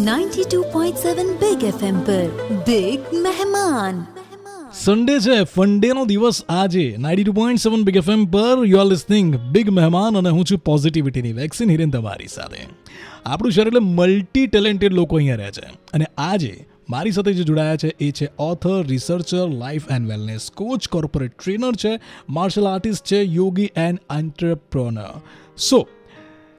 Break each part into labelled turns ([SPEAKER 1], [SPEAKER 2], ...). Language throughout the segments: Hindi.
[SPEAKER 1] 92.7 बिग एफएम पर बिग मेहमान.
[SPEAKER 2] સન્ડે છે, ફંડેનો દિવસ આજે 92.7 બિગ એફએમ પર યુ આર લિસનિંગ બિગ મહેમાન અને હું છું પોઝિટિવિટીની વેક્સિન હિરેન તમારી સાથે. આપણું શહેર એટલે મલ્ટી ટેલેન્ટેડ લોકો અહીંયા રહે છે અને આજે મારી સાથે જે જોડાયા છે એ છે author, researcher, life and wellness coach, corporate trainer છે, માર્શલ આર્ટિસ્ટ છે, yogi and entrepreneur. So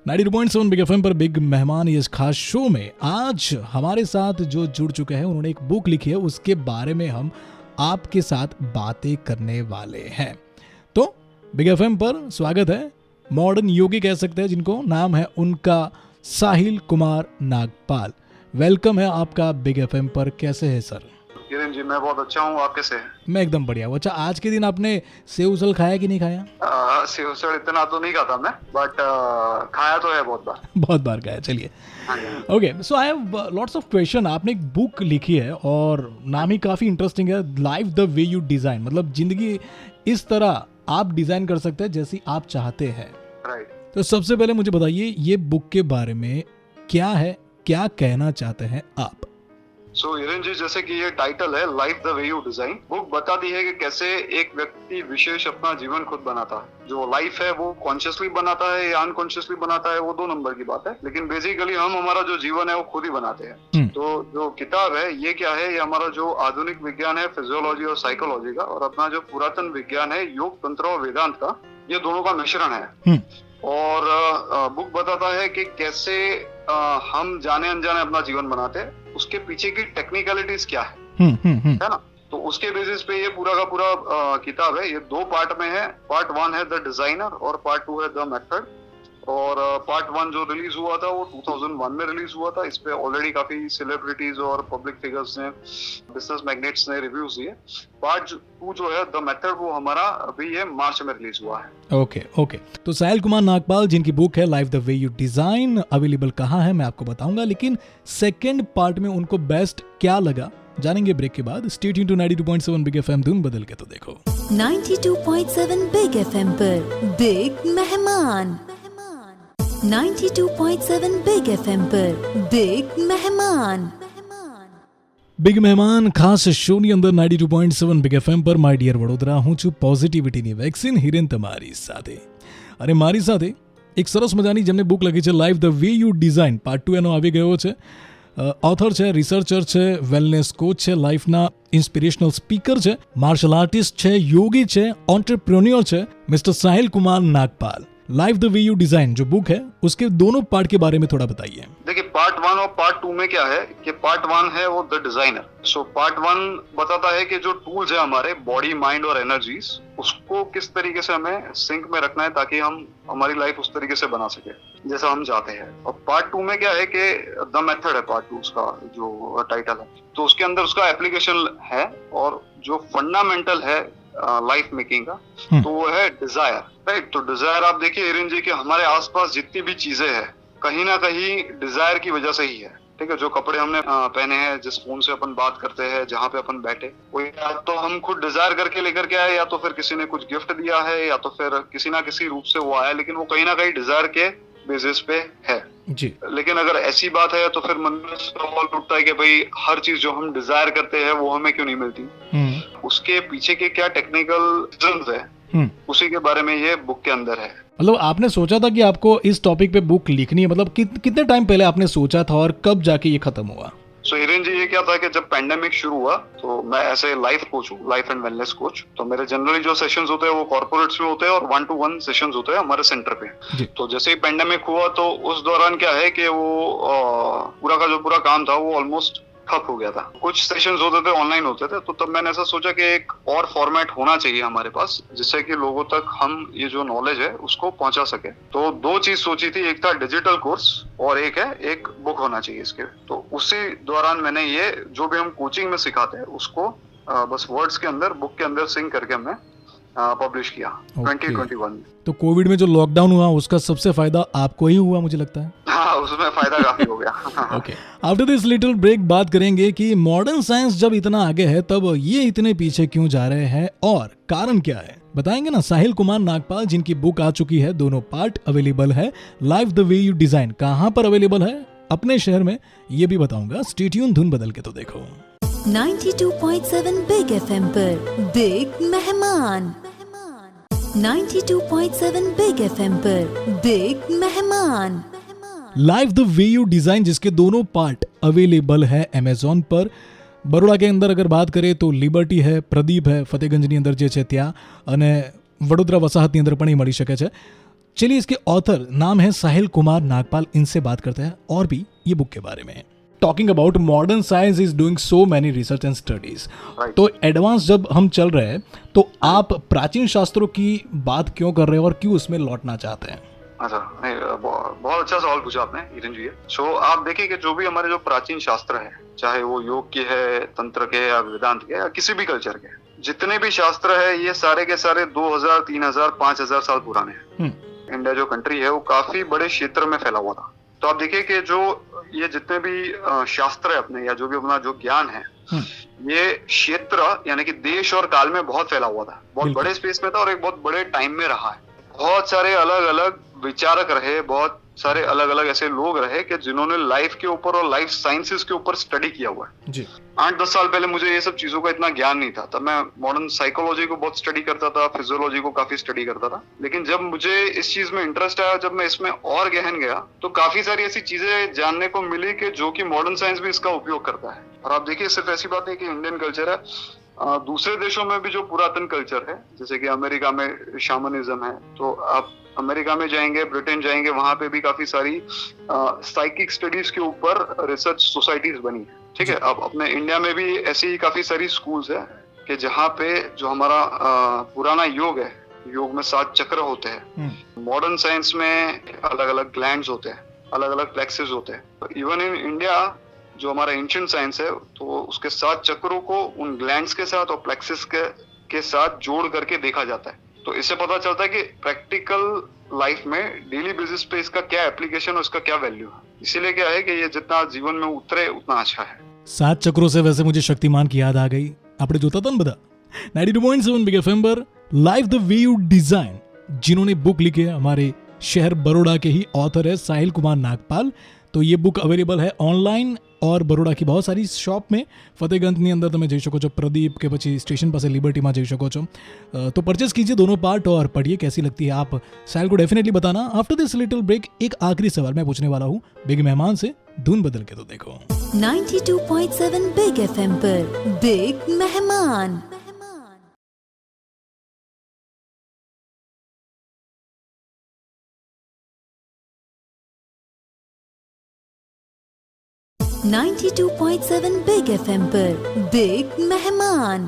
[SPEAKER 2] 92.7 big FM पर बिग मेहमान इस खास शो में आज हमारे साथ जो जुड़ चुके हैं उन्होंने एक बुक लिखी है, उसके बारे में हम आपके साथ बातें करने वाले हैं. तो बिग एफएम पर स्वागत है. मॉडर्न योगी कह सकते हैं जिनको, नाम है उनका साहिल कुमार नागपाल. वेलकम है आपका बिग एफएम पर. कैसे है सर?
[SPEAKER 3] किरण जी, मैं बहुत अच्छा हूँ. आप कैसे हैं?
[SPEAKER 2] मैं एकदम बढ़िया हूँ. अच्छा, आज के दिन आपने सेव उसल खाया कि नहीं खाया?
[SPEAKER 3] सेव उसल इतना तो नहीं खाता मैं, बट खाया तो है बहुत बार.
[SPEAKER 2] बहुत बार खाया. चलिए, okay. So I have lots of question. आपने एक बुक लिखी है और नाम ही काफ़ी इंटरेस्टिंग है, life the way you design. मतलब जिंदगी इस तरह आप डिज़ाइन कर सकते हैं जैसी आप चाहते हैं.
[SPEAKER 3] राइट.
[SPEAKER 2] तो सबसे पहले मुझे बताइए ये बुक के बारे में क्या है, क्या कहना चाहते हैं आप?
[SPEAKER 3] सो हिरेन जी, जैसे कि ये टाइटल है life the way you design, book बताती है कि कैसे एक व्यक्ति विशेष अपना जीवन खुद बनाता है. जो लाइफ है वो कॉन्शियसली बनाता है या अनकॉन्शियसली बनाता है, वो 2 नंबर की बात है, लेकिन बेसिकली हम हमारा जो जीवन है वो खुद ही बनाते हैं. तो जो किताब है ये क्या है, ये हमारा जो आधुनिक विज्ञान है फिजियोलॉजी और साइकोलॉजी का, और अपना जो पुरातन विज्ञान है योग, तंत्र और वेदांत का, ये दोनों का मिश्रण है. और बुक बताता है कि कैसे हम जाने अनजाने अपना जीवन बनाते हैं, उसके पीछे की टेक्निकलिटीज क्या है ना. तो उसके बेसिस पे ये पूरा का पूरा किताब है. ये 2 पार्ट में है. पार्ट 1 है द डिजाइनर और पार्ट 2 है द मेथड. और पार्ट 1 जो रिलीज हुआ था वो 2001 में रिलीज हुआ था. इस पे ऑलरेडी काफी सेलिब्रिटीज और पब्लिक फिगर्स ने, बिजनेस मैग्नेट्स ने रिव्यूज दिए. पार्ट 2 जो है द मेथड, वो हमारा अभी ये मार्च में रिलीज हुआ है.
[SPEAKER 2] ओके. तो साहिल कुमार नागपाल जिनकी बुक है life the way you design, available कहाँ है मैं आपको बताऊंगा, लेकिन सेकेंड पार्ट में उनको बेस्ट क्या लगा जानेंगे ब्रेक के बाद. Stay tuned to 92.7 big FM. धुन बदल के तो देखो.
[SPEAKER 1] 92.7 बिग एफएम पर बिग मेहमान. 92.7 बिग एफएम पर बिग मेहमान.
[SPEAKER 2] બિગ મહેમાન ખાસ શોની અંદર 92.7 બિગ એફએમ પર માય ડિયર વડોદરા. હું છું પોઝિટિવિટીની વેક્સિન હિરેન તમારી સાથે. અને મારી સાથે એક સરસ મજાની જેમને બુક લખી છે life the way you design, part 2 એનો આવી ગયો છે. ઓથર છે, રિસર્ચર છે, વેલનેસ કોચ છે, લાઈફના ઇન્સ્પિરેશનલ સ્પીકર છે, માર્શલ આર્ટિસ્ટ છે, યોગી છે, एंटरप्रेन्योर છે, mister Sahil Kumar Nagpal. Life the way you design जो बुक है उसके दोनों पार्ट के बारे में थोड़ा बताइए.
[SPEAKER 3] देखिए, पार्ट 1 और पार्ट 2 में क्या है कि पार्ट 1 है वो द डिजाइनर. सो पार्ट 1 बताता है कि जो टूल्स है हमारे बॉडी, माइंड और एनर्जीज, उसको किस तरीके से हमें सिंक में रखना है ताकि हम हमारी लाइफ उस तरीके से बना सके जैसा हम चाहते हैं. और पार्ट 2 में क्या है कि द मेथड है पार्ट 2 उसका जो टाइटल है. तो उसके अंदर उसका एप्लीकेशन है और जो फंडामेंटल है लाइफ मेकिंग का, तो वो है डिजायर. राइट. तो डिजायर आप देखिए हिरेन जी कि हमारे आसपास जितनी भी चीजें हैं कहीं ना कहीं डिजायर की वजह से ही है. ठीक है. जो कपड़े हमने पहने हैं, जिस फोन से अपन बात करते हैं, जहाँ पे अपन बैठे, वो या तो हम खुद डिजायर करके लेकर के आए, या तो फिर किसी ने कुछ गिफ्ट दिया है, या तो फिर किसी ना किसी रूप से वो आया, लेकिन वो कहीं ना कहीं डिजायर के बेसिस पे है
[SPEAKER 2] जी.
[SPEAKER 3] लेकिन अगर ऐसी बात है तो फिर मन में सवाल उठता है कि भाई हर चीज जो हम डिजायर करते हैं वो हमें क्यों नहीं मिलती. उसके पीछे के क्या टेक्निकल रीजंस है, उसी के बारे में ये बुक के अंदर है.
[SPEAKER 2] मतलब आपने सोचा था कि आपको इस टॉपिक पे बुक लिखनी है, मतलब कितने टाइम पहले आपने सोचा था और कब जाके ये खत्म हुआ?
[SPEAKER 3] सो हिरेन जी, ये क्या था कि जब पैंडेमिक शुरू हुआ तो मैं ऐसे लाइफ कोच हूँ, लाइफ एंड वेलनेस कोच. तो मेरे जनरली जो सेशंस होते हैं वो कॉर्पोरेट्स में होते हैं और 1-to-1 सेशंस होते हैं हमारे सेंटर पे. तो जैसे ही पैंडेमिक हुआ तो उस दौरान क्या है कि वो पूरा का जो पूरा काम था वो ऑलमोस्ट ठप हो गया था. कुछ सेशंस होते थे ऑनलाइन होते थे. तो तब मैंने ऐसा सोचा कि एक और फॉर्मेट होना चाहिए हमारे पास जिससे कि लोगों तक हम ये जो नॉलेज है उसको पहुंचा सके. तो 2 चीज सोची थी, एक था डिजिटल कोर्स और एक बुक होना चाहिए इसके. तो उसी दौरान मैंने ये जो भी हम कोचिंग में सिखाते हैं उसको बस वर्ड्स के अंदर, बुक के अंदर सिंक करके हमने पब्लिश किया 2021.
[SPEAKER 2] तो कोविड में जो लॉकडाउन हुआ उसका सबसे फायदा आपको ही हुआ मुझे लगता है.
[SPEAKER 3] हाँ, उसमें फायदा काफी हो गया.
[SPEAKER 2] Okay. After this little break बात करेंगे कि मॉडर्न साइंस जब इतना आगे है तब ये इतने पीछे क्यों जा रहे हैं और कारण क्या है, बताएंगे ना साहिल कुमार नागपाल जिनकी बुक आ चुकी है. दोनों पार्ट अवेलेबल है. Life the way you design कहाँ पर अवेलेबल है? अपने शहर में ये भी बताऊंगा। स्टे ट्यून, धुन बदल के तो देखो।
[SPEAKER 1] 92.7 बिग एफएम पर बिग मेहमान। 92.7 बिग एफएम पर बिग मेहमान।
[SPEAKER 2] Life the way you design, जिसके दोनों पार्ट अवेलेबल है अमेज़ॉन पर। बरोड़ा के अंदर अगर बात करें तो लिबर्टी है, प्रदीप है, ફતેગંજની અંદર જે છે ત્યાં, અને વડોદરા વસાહતની અંદર પણ એ મળી શકે છે। चलिए, इसके ऑथर नाम है साहिल कुमार नागपाल, इनसे बात करते हैं और भी ये बुक के बारे में। Talking about modern science is doing so many research and studies, तो एडवांस जब हम चल रहे हैं तो आप प्राचीन शास्त्रों की बात क्यों कर रहे हैं और क्यों उसमें लौटना चाहते हैं?
[SPEAKER 3] अच्छा, नहीं, बहुत अच्छा सवाल पूछा आपने हिरेन जी। सो आप देखिए कि जो भी हमारे जो प्राचीन शास्त्र है, चाहे वो योग के है, तंत्र के या वेदांत के या किसी भी कल्चर के, जितने भी शास्त्र है ये सारे के सारे 2000, 3000, 5000 साल पुराने हैं। इंडिया जो कंट्री है वो काफी बड़े क्षेत्र में फैला हुआ था। तो आप देखिए कि जो ये जितने भी शास्त्र है अपने, या जो भी अपना जो ज्ञान है, ये क्षेत्र यानी कि देश और काल में बहुत फैला हुआ था, बहुत बड़े स्पेस में था और एक बहुत बड़े टाइम में रहा है। बहुत सारे अलग अलग विचारक रहे, बहुत सारे अलग अलग ऐसे लोग रहे कि जिन्होंने लाइफ के ऊपर और लाइफ साइंसेस के ऊपर स्टडी किया हुआ है जी। 8-10 साल पहले मुझे ये सब चीजों का इतना ज्ञान नहीं था, तब मैं मॉडर्न साइकोलॉजी को बहुत स्टडी करता था, फिजियोलॉजी को काफी स्टडी करता था। लेकिन जब मुझे इस चीज में इंटरेस्ट आया, जब मैं इसमें और गहन गया, तो काफी सारी ऐसी चीजें जानने को मिली कि जो कि मॉडर्न साइंस भी इसका उपयोग करता है। और आप देखिए, सिर्फ ऐसी बात नहीं कि इंडियन कल्चर है, दूसरे देशों में भी जो पुरातन कल्चर है, जैसे कि अमेरिका में शामनिज्म है, तो आप अमेरिका में जाएंगे, ब्रिटेन जाएंगे, वहां पे भी काफी सारी साइकिक स्टडीज के ऊपर रिसर्च सोसाइटीज बनी है। ठीक है, अब अपने इंडिया में भी ऐसी ही काफी सारी स्कूल्स है कि जहाँ पे जो हमारा पुराना योग है, योग में 7 चक्र होते हैं। मॉडर्न साइंस में अलग अलग ग्लैंड्स होते हैं, अलग अलग प्लेक्सेस होते हैं। इवन इन इंडिया जो हमारा एंशिएंट साइंस है, तो उसके 7 चक्रों को उन ग्लैंड्स के साथ और प्लेक्सेस के साथ जोड़ करके देखा जाता है। तो इससे पता चलता है कि प्रैक्टिकल लाइफ में डेली बेसिस पे इसका क्या एप्लीकेशन और इसका क्या वैल्यू है। इसीलिए क्या है कि ये जितना जीवन में उतरे उतना अच्छा है।
[SPEAKER 2] 7 चक्रों से वैसे मुझे शक्तिमान की याद आ गई। આપણે જોતા હતા ને બધા 92.7 बिग एफएम पर life the way you design, जिन्होंने बुक लिखी है, हमारे शहर बरोड़ा के ही ऑथर है साहिल कुमार नागपाल। तो ये बुक अवेलेबल है ऑनलाइन और बरोड़ा की बहुत सारी शॉप में। ફતેગંજની અંદર તમે જઈ શકો છો, પ્રદીપ के પછી સ્ટેશન પાસે લિબર્ટીમાં જઈ શકો છો। तो परचेज कीजिए दोनों पार्ट और पढ़िए कैसी लगती है। आप साहिल को डेफिनेटली बताना। आफ्टर दिस लिटिल ब्रेक एक आखिरी सवाल मैं पूछने वाला हूँ बिग मेहमान से, धुन बदल के तो देखो।
[SPEAKER 1] 92.7 बिग एफएम पर बिग मेहमान। बिग एफएम पर बिग मेहमान।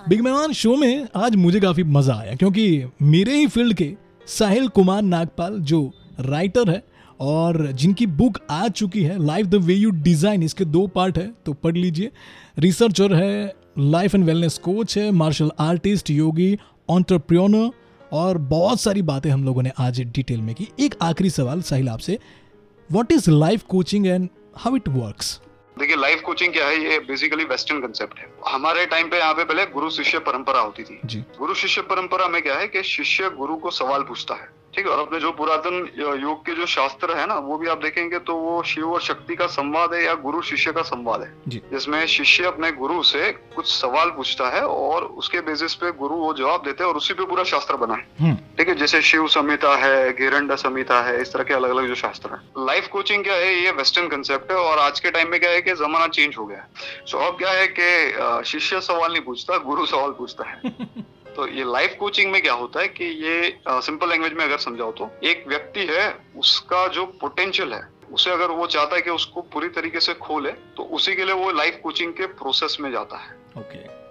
[SPEAKER 2] बिग मेहमान शो में आज मुझे काफी मजा आया, क्योंकि मेरे ही फील्ड के साहिल कुमार नागपाल जो राइटर है और जिनकी बुक आ चुकी है life the way you design, इसके 2 पार्ट है, तो पढ़ लीजिए। रिसर्चर है, लाइफ एंड वेलनेस कोच है, मार्शल आर्टिस्ट, योगी, एंटरप्रेन्योर और बहुत सारी बातें हम लोगों ने आज डिटेल में की। एक आखिरी सवाल साहिल आपसे, what is life coaching and how it works?
[SPEAKER 3] देखिए, लाइफ कोचिंग क्या है, ये बेसिकली वेस्टर्न कंसेप्ट है। हमारे टाइम पे यहाँ पे पहले गुरु शिष्य परंपरा होती थी जी। गुरु शिष्य परंपरा में क्या है कि शिष्य गुरु को सवाल पूछता है, ठीक है। और अपने जो पुरातन योग के जो शास्त्र है ना, वो भी आप देखेंगे तो वो शिव और शक्ति का संवाद है या गुरु शिष्य का संवाद है, जिसमें शिष्य अपने गुरु से कुछ सवाल पूछता है और उसके बेसिस पे गुरु वो जवाब देते हैं और उसी पे पूरा शास्त्र बना है, ठीक है। जैसे शिव संहिता है, घेरंडा संहिता है, इस तरह के अलग अलग जो शास्त्र है। लाइफ कोचिंग क्या है, ये वेस्टर्न कंसेप्ट है और आज के टाइम में क्या है कि जमाना चेंज हो गया है। सो अब क्या है कि शिष्य सवाल नहीं पूछता, गुरु सवाल पूछता है। तो ये लाइफ कोचिंग में क्या होता है कि ये सिंपल लैंग्वेज में अगर समझाओ तो एक व्यक्ति है, उसका जो पोटेंशियल है उसे अगर वो चाहता है कि उसको पूरी तरीके से खोले, तो उसी के लिए वो लाइफ कोचिंग के प्रोसेस में जाता है।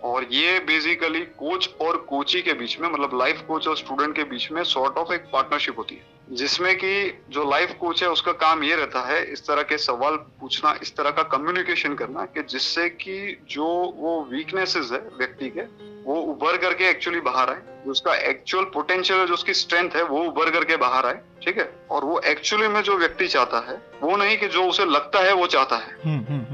[SPEAKER 3] और ये बेसिकली कोच और कोची के बीच में, मतलब लाइफ कोच और स्टूडेंट के बीच में सॉर्ट ऑफ एक पार्टनरशिप होती है, जिसमें कि जो लाइफ कोच है उसका काम ये रहता है इस तरह के सवाल पूछना, इस तरह का कम्युनिकेशन करना कि जिससे कि जो वो वीकनेसेस है व्यक्ति के, वो उभर करके एक्चुअली बाहर आए, जो उसका एक्चुअल पोटेंशियल है, जो उसकी स्ट्रेंथ है, वो उभर करके बाहर आए, ठीक है। और वो एक्चुअली में जो व्यक्ति चाहता है वो नहीं कि जो उसे लगता है वो चाहता है,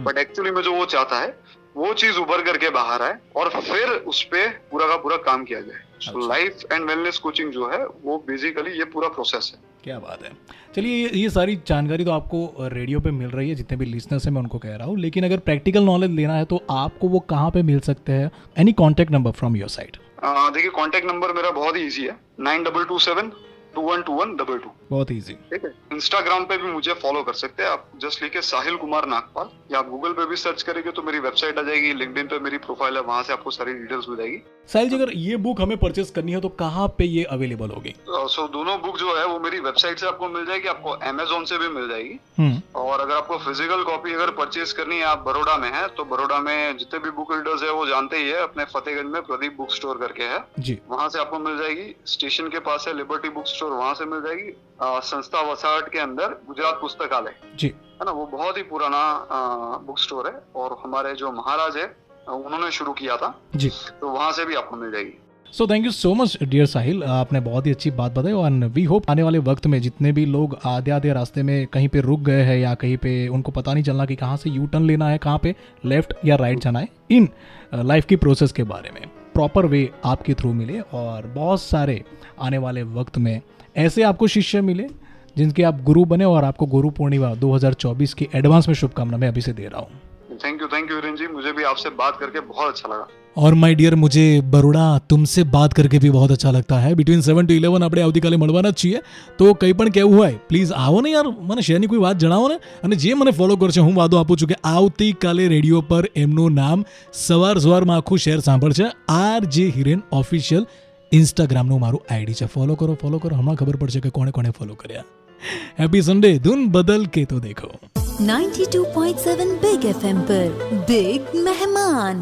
[SPEAKER 3] बट एक्चुअली में जो वो चाहता है वो चीज उभर करके बाहर आए और फिर उस पे पूरा का पूरा काम किया जाए। So life and wellness coaching जो है वो बेसिकली ये पूरा प्रोसेस है।
[SPEAKER 2] क्या बात है। चलिए ये सारी जानकारी तो आपको रेडियो पे मिल रही है, जितने भी लिसनर्स हैं मैं उनको कह रहा हूँ, लेकिन अगर प्रैक्टिकल नॉलेज लेना है तो आपको वो कहाँ पे मिल सकते हैं? Any contact number from your side?
[SPEAKER 3] देखिए कॉन्टेक्ट नंबर मेरा बहुत ही ईजी है, 9227212122।
[SPEAKER 2] बहुत ईजी।
[SPEAKER 3] ठीक है। इंस्टाग्राम पे भी मुझे फॉलो कर सकते हैं आप, जस्ट लिखे साहिल कुमार नागपाल, या आप गूगल पे भी सर्च करेंगे तो मेरी वेबसाइट आ जाएगी, लिंक्डइन पे मेरी प्रोफाइल है, वहां से आपको सारी डिटेल्स मिल जाएगी।
[SPEAKER 2] साहिल जी, अगर ये बुक हमें परचेस करनी है तो कहाँ पे ये अवेलेबल होगी?
[SPEAKER 3] सो दोनों बुक जो है वो मेरी वेबसाइट से आपको मिल जाएगी, आपको अमेजोन से भी मिल जाएगी। और अगर आपको फिजिकल कॉपी अगर परचेज करनी है, आप बड़ौदा में है तो बड़ौदा में जितने भी बुक रीडर्स है वो जानते ही है, अपने फतेहगंज में प्रदीप बुक स्टोर करके है
[SPEAKER 2] जी,
[SPEAKER 3] वहां से आपको मिल जाएगी। स्टेशन के पास है लिबर्टी बुक स्टोर, वहां से मिल जाएगी। संस्था वसाहट के अंदर गुजरात पुस्तकालय
[SPEAKER 2] जी,
[SPEAKER 3] है ना, वो बहुत ही पुराना बुक स्टोर है और हमारे जो महाराज है उन्होंने शुरू किया था
[SPEAKER 2] जी।
[SPEAKER 3] तो वहां से भी आपको मिल जाएगी।
[SPEAKER 2] So thank you so much dear Sahil, आपने बहुत ही अच्छी बात बताई और वी होप आने वाले वक्त में जितने भी लोग आधे आधे रास्ते में कहीं पे रुक गए हैं या कहीं पे उनको पता नहीं चलना कि कहाँ से यू टर्न लेना है, कहाँ पे लेफ्ट या राइट जाना है, इन लाइफ की प्रोसेस के बारे में प्रॉपर वे आपके थ्रू मिले और बहुत सारे आने वाले वक्त में ऐसे आपको शिष्य मिले जिनके आप गुरु बने और आपको गुरु पूर्णिमा 2024 की एडवांस में शुभकामना मैं अभी से दे रहा हूँ।
[SPEAKER 3] थैंक यू वीरेन जी, मुझे भी आपसे बात करके बहुत अच्छा लगा।
[SPEAKER 2] और माय डियर, मुझे બરોડા तुमसे बात करके भी बहुत अच्छा लगता है। बिटवीन 7 to 11 આપણે આવતીકાલે મળવાના જ છીએ, તો કંઈ પણ કહેવું હોય પ્લીઝ આવો ને યાર, મને શેરની કોઈ વાત જણાવો ને। અને જે મને ફોલો કરશે હું વાદો આપું છું કે આવતીકાલે રેડિયો પર એમનું નામ સવારમાં આખું શહેર સાંભળશે। RJ હિરેન ઓફિશિયલ ઇન્સ્ટાગ્રામનું મારું આઈડી છે, ફોલો કરો। હમણાં ખબર પડશે કે કોણે કોણે ફોલો કર્યા। હેપી સન્ડે, ધૂન બદલ के तो देखो।
[SPEAKER 1] 92.7 बिग FM पर बिग मेहमान।